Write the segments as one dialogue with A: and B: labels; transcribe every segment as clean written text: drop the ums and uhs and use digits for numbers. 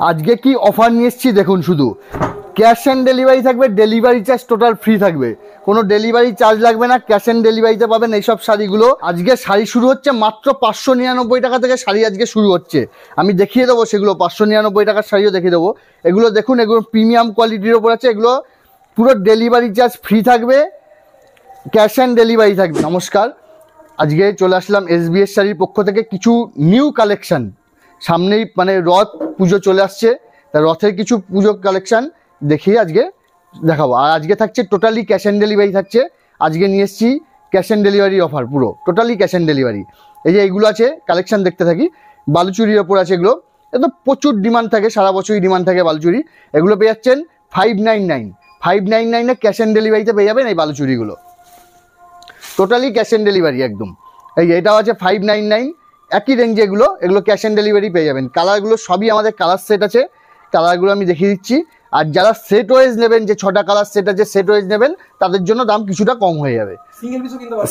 A: আজকে কি অফার নিয়ে এসেছি দেখুন, শুধু ক্যাশ অ্যান্ড ডেলিভারি থাকবে, ডেলিভারি চার্জ টোটাল ফ্রি থাকবে, কোনো ডেলিভারি চার্জ লাগবে না, ক্যাশ অ্যান্ড ডেলিভারিতে পাবেন এইসব শাড়িগুলো। আজকে শাড়ি শুরু হচ্ছে মাত্র 599 টাকা থেকে শাড়ি আজকে শুরু হচ্ছে। আমি দেখিয়ে দেবো সেগুলো, 599 টাকার শাড়িও দেখিয়ে দেবো। এগুলো দেখুন, এগুলো প্রিমিয়াম কোয়ালিটির ওপর আছে, এগুলো পুরো ডেলিভারি চার্জ ফ্রি থাকবে, ক্যাশ অ্যান্ড ডেলিভারি থাকবে। নমস্কার, আজকে চলে আসলাম এসবিএস শাড়ির পক্ষ থেকে কিছু নিউ কালেকশান। সামনেই মানে রথ পুজো চলে আসছে, তা রথের কিছু পুজো কালেকশান দেখিয়ে আজকে দেখাবো। আর আজকে থাকছে টোটালি ক্যাশ অ্যান্ড ডেলিভারি থাকছে। আজকে নিয়ে এসেছি ক্যাশ অ্যান্ড ডেলিভারি অফার, পুরো টোটালি ক্যাশ অ্যান্ড ডেলিভারি। এই যে এইগুলো আছে কালেকশান দেখতে থাকি, বালুচুরির ওপর আছে এগুলো। এত প্রচুর ডিমান্ড থাকে, সারা বছরই ডিমান্ড থাকে বালুচুরি। এগুলো পেয়ে যাচ্ছেন 599 ক্যাশ অ্যান্ড ডেলিভারিতে পেয়ে যাবেন এই বালুচুরিগুলো, টোটালি ক্যাশ অ্যান্ড ডেলিভারি একদম। এই এটাও আছে 599, একই রেঞ্জে এগুলো ক্যাশ অ্যান্ড ডেলিভারি পেয়ে যাবেন। কালারগুলো সবই আমাদের কালার সেট আছে, কালারগুলো আমি দেখিয়ে দিচ্ছি। আর যারা সেট ওয়াইজ নেবেন, যে 6টা কালার সেট আছে সেট ওয়াইজ নেবেন, তাদের জন্য দাম কিছুটা কম হয়ে যাবে।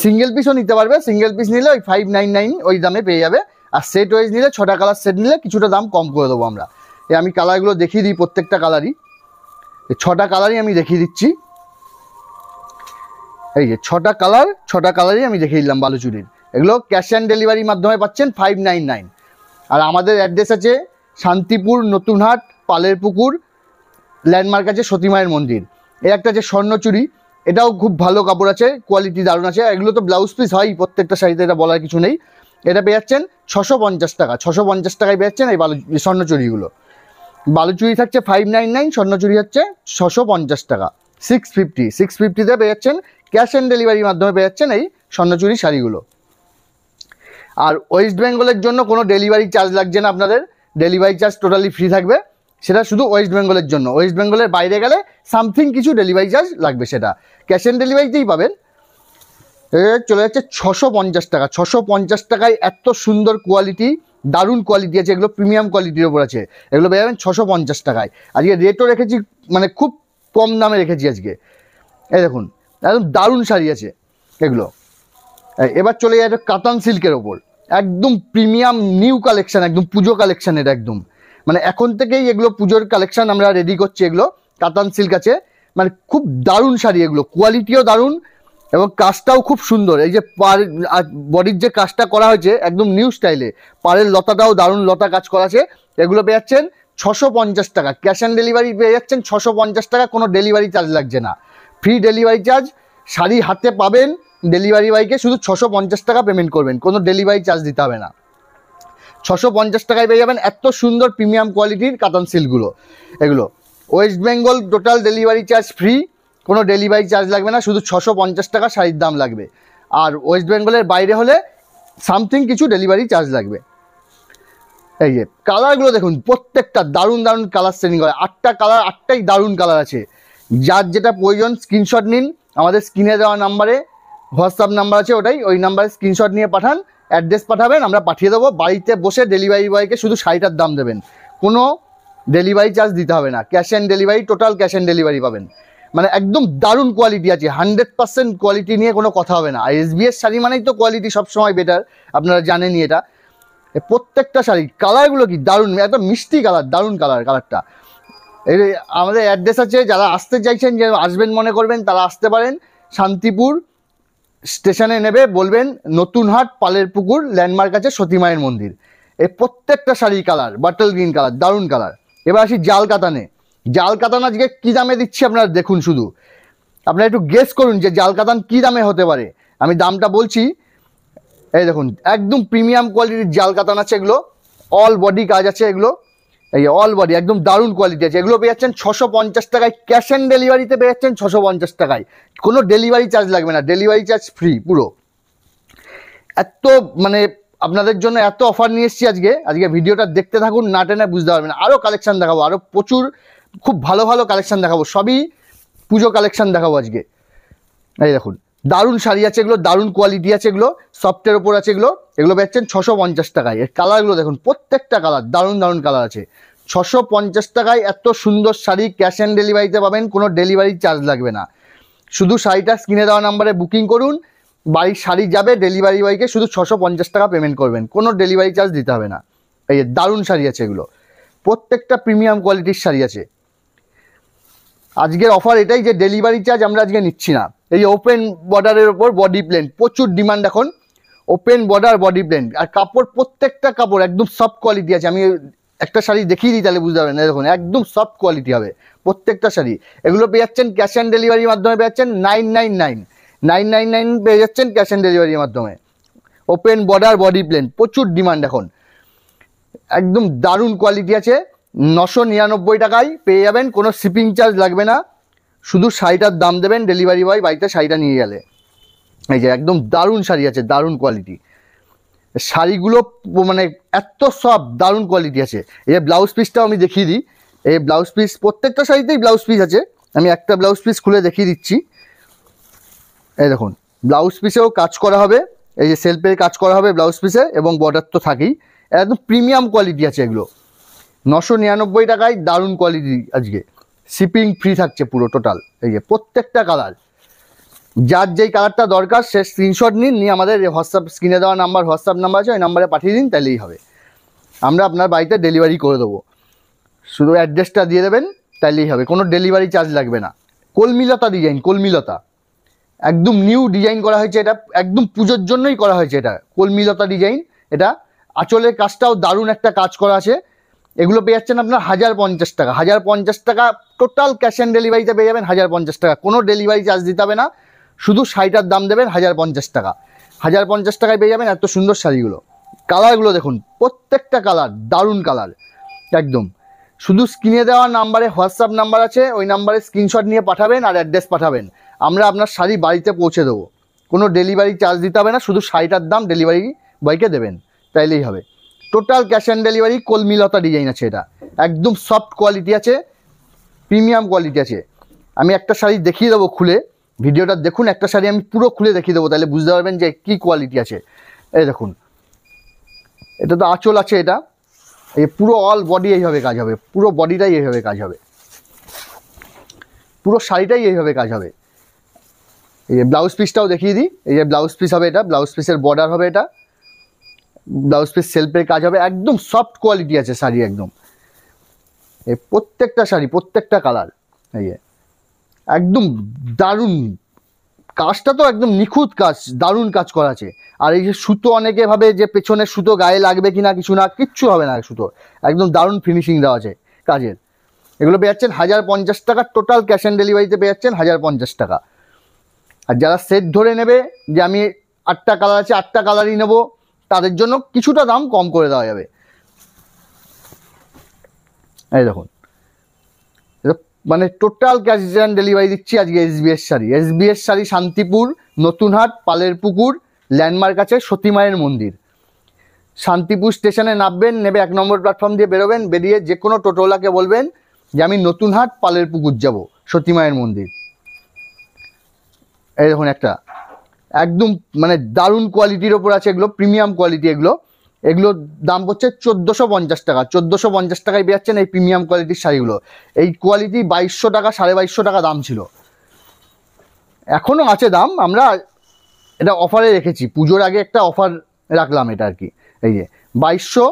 A: সিঙ্গেল পিসও নিতে পারবে, সিঙ্গেল পিস নিলে ওই 599 ওই দামে পেয়ে যাবে। আর সেট ওয়াইজ নিলে 6টা কালার সেট নিলে কিছুটা দাম কম করে দেবো আমরা। আমি কালারগুলো দেখিয়ে দিই, প্রত্যেকটা কালারই, 6টা কালারই আমি দেখিয়ে দিচ্ছি। এই যে 6টা কালারই আমি দেখিয়ে দিলাম বালুচুরির। এগুলো ক্যাশ অ্যান্ড ডেলিভারির মাধ্যমে পাচ্ছেন 599। আর আমাদের অ্যাড্রেস আছে শান্তিপুর, নতুনহাট, পালের পুকুর, ল্যান্ডমার্ক আছে সতীমায়ের মন্দির। এর একটা আছে স্বর্ণচুরি, এটাও খুব ভালো কাপড় আছে, কোয়ালিটি দারুণ আছে। এগুলো তো ব্লাউজ পিস হয় প্রত্যেকটা শাড়িতে, এটা বলার কিছু নেই। এটা পেয়ে যাচ্ছেন 650 টাকা, 650 টাকায় পেয়ে যাচ্ছেন এই স্বর্ণচুরিগুলো। বালুচুরি থাকছে 599, স্বর্ণচুরি হচ্ছে 650 টাকা, 650তে পেয়ে যাচ্ছেন। ক্যাশ অ্যান্ড ডেলিভারির মাধ্যমে পেয়ে যাচ্ছেন এই স্বর্ণচুরি শাড়িগুলো। আর ওয়েস্ট বেঙ্গলের জন্য কোনো ডেলিভারি চার্জ লাগছে না আপনাদের, ডেলিভারি চার্জ টোটালি ফ্রি থাকবে। সেটা শুধু ওয়েস্ট বেঙ্গলের জন্য, ওয়েস্ট বেঙ্গলের বাইরে গেলে সামথিং কিছু ডেলিভারি চার্জ লাগবে, সেটা ক্যাশ অ্যান্ড ডেলিভারিতেই পাবেন। চলে যাচ্ছে 650 টাকা, 650 টাকায় এত সুন্দর কোয়ালিটি, দারুণ কোয়ালিটি আছে, এগুলো প্রিমিয়াম কোয়ালিটির ওপর আছে। এগুলো পেয়ে যাবেন 650 টাকায়। আজকে রেটও রেখেছি, মানে খুব কম দামে রেখেছি আজকে। এই দেখুন, একদম দারুণ শাড়ি আছে এগুলো। এবার চলে যাচ্ছে কাতান সিল্কের ওপর, একদম প্রিমিয়াম নিউ কালেকশান, একদম পুজো কালেকশান। এটা একদম মানে এখন থেকেই এগুলো পুজোর কালেকশান আমরা রেডি করছি। এগুলো কাতান সিল্ক আছে, মানে খুব দারুণ শাড়ি, এগুলো কোয়ালিটিও দারুণ এবং কাজটাও খুব সুন্দর। এই যে বডির যে কাজটা করা হয়েছে একদম নিউ স্টাইলে, পাড়ের লতাটাও দারুণ লতা কাজ করা আছে। এগুলো পেয়ে যাচ্ছেন 650 টাকা, ক্যাশ অ্যান্ড ডেলিভারি পেয়ে যাচ্ছেন 650 টাকা, কোনো ডেলিভারি চার্জ লাগছে না, ফ্রি ডেলিভারি চার্জ। শাড়ি হাতে পাবেন, ডেলিভারি বয়কে শুধু 650 টাকা পেমেন্ট করবেন, কোনো ডেলিভারি চার্জ দিতে হবে না। 650 টাকায় পেয়ে যাবেন এত সুন্দর প্রিমিয়াম কোয়ালিটির কাতান সিল্কগুলো। এগুলো West Bengal total delivery charge free, কোনো ডেলিভারি চার্জ লাগবে না, শুধু 650 টাকা শাড়ির দাম লাগবে। আর ওয়েস্ট বেঙ্গলের বাইরে হলে সামথিং কিছু ডেলিভারি চার্জ লাগবে। এই যে কালারগুলো দেখুন, প্রত্যেকটা দারুণ দারুণ কালার সেটিং করে, 8টা কালার, 8টাই দারুণ কালার আছে। যার যেটা প্রয়োজন স্ক্রিনশট নিন, আমাদের স্ক্রিনে দেওয়া নাম্বারে হোয়াটসঅ্যাপ নাম্বার আছে, ওই নাম্বারে স্ক্রিনশট নিয়ে পাঠান, অ্যাড্রেস পাঠাবেন, আমরা পাঠিয়ে দেবো। বাড়িতে বসে ডেলিভারি বয়কে শুধু শাড়িটার দাম দেবেন, কোনো ডেলিভারি চার্জ দিতে হবে না, cash and delivery, total cash and delivery পাবেন। মানে একদম দারুণ কোয়ালিটি আছে, 100% কোয়ালিটি নিয়ে কোনো কথা হবে না। আর এসবিএস শাড়ি মানেই তো কোয়ালিটি সবসময় বেটার, আপনারা জানেনই এটা। প্রত্যেকটা শাড়ি কালারগুলো কি দারুণ, এত মিষ্টি কালার, দারুণ কালারটা। এই আমাদের অ্যাড্রেস আছে, যারা আসতে চাইছেন, যে আসবেন মনে করবেন তারা আসতে পারেন। শান্তিপুর স্টেশনে নেবে, বলবেন নতুনহাট, পালের পুকুর, ল্যান্ডমার্ক আছে সতীমায়ের মন্দির। এই প্রত্যেকটা sari colour bottle green colour, দারুণ কালার। এবার আসি জাল কাতানে। জাল কাতান আজকে কী দামে দিচ্ছি আপনারা দেখুন, শুধু আপনারা একটু গেস করুন যে জাল কাতান কী দামে হতে পারে। আমি দামটা বলছি, এই দেখুন একদম প্রিমিয়াম কোয়ালিটির জাল কাতান আছে, এগুলো অল বডি কাজ আছে, এগুলো এই অল বডি একদম দারুণ কোয়ালিটি আছে। এগুলো পেয়ে যাচ্ছেন 650 টাকায়, ক্যাশ অ্যান্ড ডেলিভারিতে পেয়ে যাচ্ছেন 650 টাকায়, কোনো ডেলিভারি চার্জ লাগবে না, ডেলিভারি চার্জ ফ্রি পুরো। এত মানে আপনাদের জন্য এত অফার নিয়ে এসেছি আজকে ভিডিওটা দেখতে থাকুন, না টেনে বুঝতে পারবেন। আরও কালেকশান দেখাবো, আরও প্রচুর খুব ভালো ভালো কালেকশান দেখাবো, সবই পুজো কালেকশান দেখাবো আজকে। এই দেখুন দারুণ শাড়ি আছে, এগুলো দারুণ কোয়ালিটি আছে, এগুলো সফটের ওপর আছে, এগুলো পেয়েছেন 650 টাকায়। এর কালারগুলো দেখুন, প্রত্যেকটা কালার দারুণ দারুণ কালার আছে। 650 টাকায় এত সুন্দর শাড়ি ক্যাশ অ্যান্ড ডেলিভারিতে পাবেন, কোনো ডেলিভারি চার্জ লাগবে না। শুধু শাড়িটা স্ক্রিনে দেওয়া নাম্বারে বুকিং করুন, বাড়ির শাড়ি যাবে, ডেলিভারি বয়কে শুধু 650 টাকা পেমেন্ট করবেন, কোনো ডেলিভারি চার্জ দিতে হবে না। এই দারুণ শাড়ি আছে এগুলো, প্রত্যেকটা প্রিমিয়াম কোয়ালিটির শাড়ি আছে। আজকের অফার এটাই যে ডেলিভারি চার্জ আমরা আজকে নিচ্ছি না। এই ওপেন বর্ডারের ওপর বডি প্লেন, প্রচুর ডিমান্ড এখন ওপেন বর্ডার বডি প্লেন। আর কাপড়, প্রত্যেকটা কাপড় একদম সফট কোয়ালিটি আছে। আমি একটা শাড়ি দেখিয়ে দিই তাহলে বুঝতে পারবেন। দেখুন একদম সফট কোয়ালিটি হবে প্রত্যেকটা শাড়ি। এগুলো পেয়ে যাচ্ছেন ক্যাশ অন ডেলিভারির মাধ্যমে, পেয়ে যাচ্ছেন 999 পেয়ে যাচ্ছেন ক্যাশ অন ডেলিভারির মাধ্যমে। ওপেন বর্ডার বডি প্লেন, প্রচুর ডিমান্ড এখন, একদম দারুণ কোয়ালিটি আছে। 999 টাকায় পেয়ে যাবেন, কোনো শিপিং চার্জ লাগবে না, শুধু শাড়িটার দাম দেবেন ডেলিভারি বয় বাড়িতে শাড়িটা নিয়ে গেলে। এই যে একদম দারুণ শাড়ি আছে, দারুণ কোয়ালিটি শাড়িগুলো, মানে এত সব দারুণ কোয়ালিটি আছে। এই যে ব্লাউজ পিসটাও আমি দেখিয়ে দিই। এই ব্লাউজ পিস, প্রত্যেকটা শাড়িতেই ব্লাউজ পিস আছে। আমি একটা ব্লাউজ পিস খুলে দেখিয়ে দিচ্ছি। এই দেখুন ব্লাউজ পিসেও কাজ করা হবে, এই যে সেলফের কাজ করা হবে ব্লাউজ পিসে, এবং বর্ডার তো থাকেই। একদম প্রিমিয়াম কোয়ালিটি আছে এগুলো। 999 টাকায় দারুণ কোয়ালিটি আজকে, শিপিং ফ্রি থাকছে পুরো টোটাল। এই যে প্রত্যেকটা কালার, যার যেই কালারটা দরকার সে স্ক্রিনশট নিয়ে আমাদের হোয়াটসঅ্যাপ স্ক্রিনে দেওয়া নাম্বার, হোয়াটসঅ্যাপ নাম্বার আছে, ওই নাম্বারে পাঠিয়ে দিন, তাহলেই হবে। আমরা আপনার বাড়িতে ডেলিভারি করে দেবো, শুধু অ্যাড্রেসটা দিয়ে দেবেন তাহলেই হবে, কোনো ডেলিভারি চার্জ লাগবে না। কলমিলতা ডিজাইন, কলমিলতা একদম নিউ ডিজাইন করা হয়েছে, এটা একদম পুজোর জন্যই করা হয়েছে। এটা কলমিলতা ডিজাইন, এটা আঁচলের কাজটাও দারুণ একটা কাজ করা আছে। এগুলো পেয়ে যাচ্ছেন আপনার 1050 টাকা, 1050 টাকা টোটাল ক্যাশ অন ডেলিভারিতে পেয়ে যাবেন। 1050 টাকা, কোনো ডেলিভারি চার্জ দিতে হবে না, শুধু শাড়িটার দাম দেবেন 1050 টাকা। 1050 টাকায় পেয়ে যাবেন এত সুন্দর শাড়িগুলো। কালারগুলো দেখুন, প্রত্যেকটা কালার দারুণ কালার একদম। শুধু স্ক্রিনে দেওয়া নাম্বারে হোয়াটসঅ্যাপ নাম্বার আছে, ওই নাম্বারে স্ক্রিনশট নিয়ে পাঠাবেন আর অ্যাড্রেস পাঠাবেন, আমরা আপনার শাড়ি বাড়িতে পৌঁছে দেবো। কোনো ডেলিভারি চার্জ দিতে হবে না, শুধু শাড়িটার দাম ডেলিভারি বয়কে দেবেন, তাইলেই হবে। Total cash on delivery. কলমিলতা ডিজাইন আছে, এটা একদম সফট কোয়ালিটি আছে, প্রিমিয়াম কোয়ালিটি আছে। আমি একটা শাড়ি দেখিয়ে দেবো খুলে, ভিডিওটা দেখুন। একটা শাড়ি আমি পুরো খুলে দেখিয়ে দেবো, তাহলে বুঝতে পারবেন যে কী কোয়ালিটি আছে। এই দেখুন, এটা তো আঁচল আছে, এটা এই পুরো অল বডি এইভাবে কাজ হবে, পুরো বডিটাই এইভাবে কাজ হবে, পুরো শাড়িটাই এইভাবে কাজ হবে। এই যে ব্লাউজ পিসটাও দেখিয়ে দিই। এই যে ব্লাউজ পিস হবে, এটা ব্লাউজ পিসের বর্ডার হবে, এটা ব্লাউজ পিস সেলফের কাজ হবে, একদম সফট কোয়ালিটি আছে শাড়ি একদম। এই প্রত্যেকটা শাড়ি, প্রত্যেকটা কালার, এই যে একদম দারুণ কাজটা, তো একদম নিখুঁত কাজ, দারুণ কাজ করা আছে। আর এই যে সুতো, অনেকে ভাবে যে পেছনের সুতো গায়ে লাগবে কিনা, কিছু না, কিচ্ছু হবে না, সুতো একদম দারুণ ফিনিশিং দেওয়া আছে কাজের। এগুলো পেয়ে যাচ্ছেন 1050 টাকা, টোটাল ক্যাশ অন ডেলিভারিতে পেয়ে যাচ্ছেন 1050 টাকা। আর যারা সেট ধরে নেবে যে আমি 8টা কালার আছে 8টা কালারই নেবো, তাদের জন্য কিছুটা দাম কম করে দেওয়া যাবে। এই দেখুন, মানে টোটাল ক্যাশ অন ডেলিভারি দিচ্ছি আজকে। এসবিএস শাড়ি, এসবিএস শাড়ি, শান্তিপুর নতুনহাট পালের পুকুর ল্যান্ডমার্ক আছে সতী মায়ের মন্দির। শান্তিপুর স্টেশনে নামবেন, নেবে 1 নম্বর প্ল্যাটফর্ম দিয়ে বেরোবেন, বেরিয়ে যে কোনো টোটোওয়ালাকে বলবেন যে আমি নতুনহাট পালের পুকুর যাব, সতী মায়ের মন্দির। এই দেখুন একটা একদম মানে দারুণ কোয়ালিটির ওপর আছে, এগুলো প্রিমিয়াম কোয়ালিটি। এগুলোর দাম হচ্ছে 1450 টাকা। 1450 টাকায় পেয়ে যাচ্ছেন এই প্রিমিয়াম কোয়ালিটির শাড়িগুলো। এই কোয়ালিটি 2200 টাকা, 2250 টাকা দাম ছিল, এখনও আছে দাম। আমরা এটা অফারে রেখেছি, পুজোর আগে একটা অফার রাখলাম এটা আর কি। এই যে 2200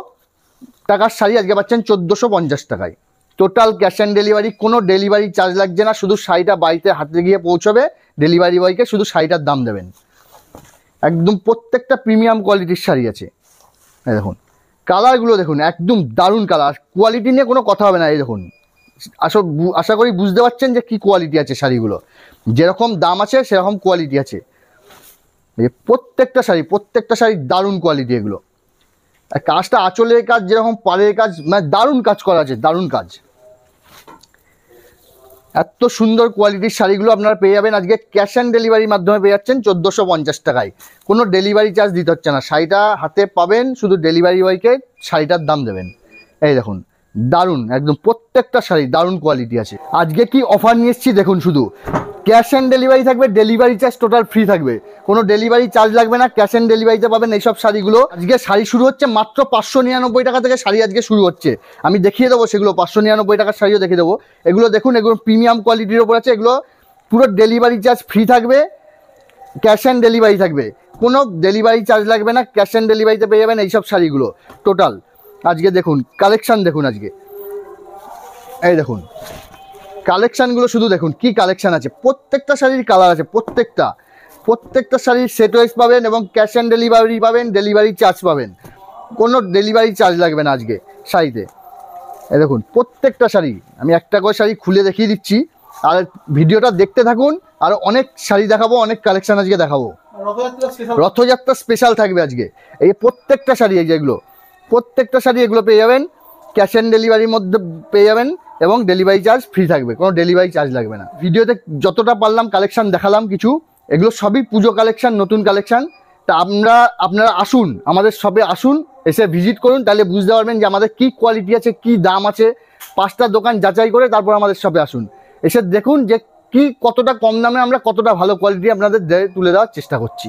A: টাকার শাড়ি আজকে পাচ্ছেন 1450 টাকায়, টোটাল ক্যাশ অন ডেলিভারি, কোনো ডেলিভারি চার্জ লাগছে না, শুধু শাড়িটা বাড়িতে হাতে গিয়ে পৌঁছবে, ডেলিভারি বয়কে শুধু শাড়িটার দাম দেবেন। একদম প্রত্যেকটা প্রিমিয়াম কোয়ালিটির শাড়ি আছে। এই দেখুন কালারগুলো দেখুন, একদম দারুণ কালার, কোয়ালিটি নিয়ে কোনো কথা হবে না। এই দেখুন, আশা করি বুঝতে পারছেন যে কী কোয়ালিটি আছে শাড়িগুলো, যেরকম দাম আছে সেরকম কোয়ালিটি আছে। প্রত্যেকটা শাড়ি দারুণ কোয়ালিটি এগুলো। আর কাজটা আঁচলের কাজ, যেরকম পাড়ের কাজ, মানে দারুণ কাজ করা আছে, দারুণ কাজ। এত সুন্দর কোয়ালিটির শাড়িগুলো আপনারা পেয়ে যাবেন আজকে ক্যাশ অন ডেলিভারির মাধ্যমে, পেয়ে যাচ্ছেন 1450 টাকায়, কোনো ডেলিভারি চার্জ দিতে হচ্ছে না। শাড়িটা হাতে পাবেন, শুধু ডেলিভারি বয়কে শাড়িটার দাম দেবেন। এই দেখুন দারুণ, একদম প্রত্যেকটা শাড়ি দারুণ কোয়ালিটি আছে। আজকে কি অফার নিয়ে এসেছি দেখুন, শুধু ক্যাশ অন ডেলিভারি থাকবে, ডেলিভারি চার্জ টোটাল ফ্রি থাকবে, কোনো ডেলিভারি চার্জ লাগবে না, ক্যাশ অন ডেলিভারিতে পাবেন এইসব শাড়িগুলো। আজকে শাড়ি শুরু হচ্ছে মাত্র 599 টাকা থেকে শাড়ি আজকে শুরু হচ্ছে। আমি দেখিয়ে দেবো সেগুলো, 599 টাকার শাড়িও দেখিয়ে দেবো। এগুলো দেখুন, এগুলো প্রিমিয়াম কোয়ালিটির ওপর আছে, এগুলো পুরো ডেলিভারি চার্জ ফ্রি থাকবে, ক্যাশ অন ডেলিভারি থাকবে, কোনো ডেলিভারি চার্জ লাগবে না, ক্যাশ অন ডেলিভারিতে পেয়ে যাবেন এইসব শাড়িগুলো টোটাল। আজকে দেখুন কালেকশান, দেখুন আজকে এই দেখুন কালেকশানগুলো শুধু দেখুন কি কালেকশান আছে, প্রত্যেকটা শাড়ির কালার আছে, প্রত্যেকটা শাড়ির সেট ওয়াইজ পাবেন এবং ক্যাশ অন ডেলিভারি পাবেন, ডেলিভারি চার্জ পাবেন, কোনো ডেলিভারি চার্জ লাগবে না আজকে শাড়িতে। এই দেখুন প্রত্যেকটা শাড়ি আমি একটা করে শাড়ি খুলে দেখিয়ে দিচ্ছি, আর ভিডিওটা দেখতে থাকুন, আর অনেক শাড়ি দেখাবো, অনেক কালেকশান আজকে দেখাবো। রথযাত্রা স্পেশাল থাকবে আজকে। এই প্রত্যেকটা শাড়ি, এই যেগুলো প্রত্যেকটা শাড়ি এগুলো পেয়ে যাবেন ক্যাশ অন ডেলিভারির মধ্যে পেয়ে যাবেন, এবং ডেলিভারি চার্জ ফ্রি থাকবে, কোনো ডেলিভারি চার্জ লাগবে না। ভিডিওতে যতটা পারলাম কালেকশান দেখালাম কিছু, এগুলো সবই পুজো কালেকশান, নতুন কালেকশান। তা আপনারা আসুন, আমাদের শপে আসুন, এসে ভিজিট করুন, তাহলে বুঝতে পারবেন যে আমাদের কী কোয়ালিটি আছে, কী দাম আছে। 5টা দোকান যাচাই করে তারপর আমাদের শপে আসুন, এসে দেখুন যে কতটা কম দামে আমরা কতটা ভালো কোয়ালিটি আপনাদের তুলে দেওয়ার চেষ্টা করছি।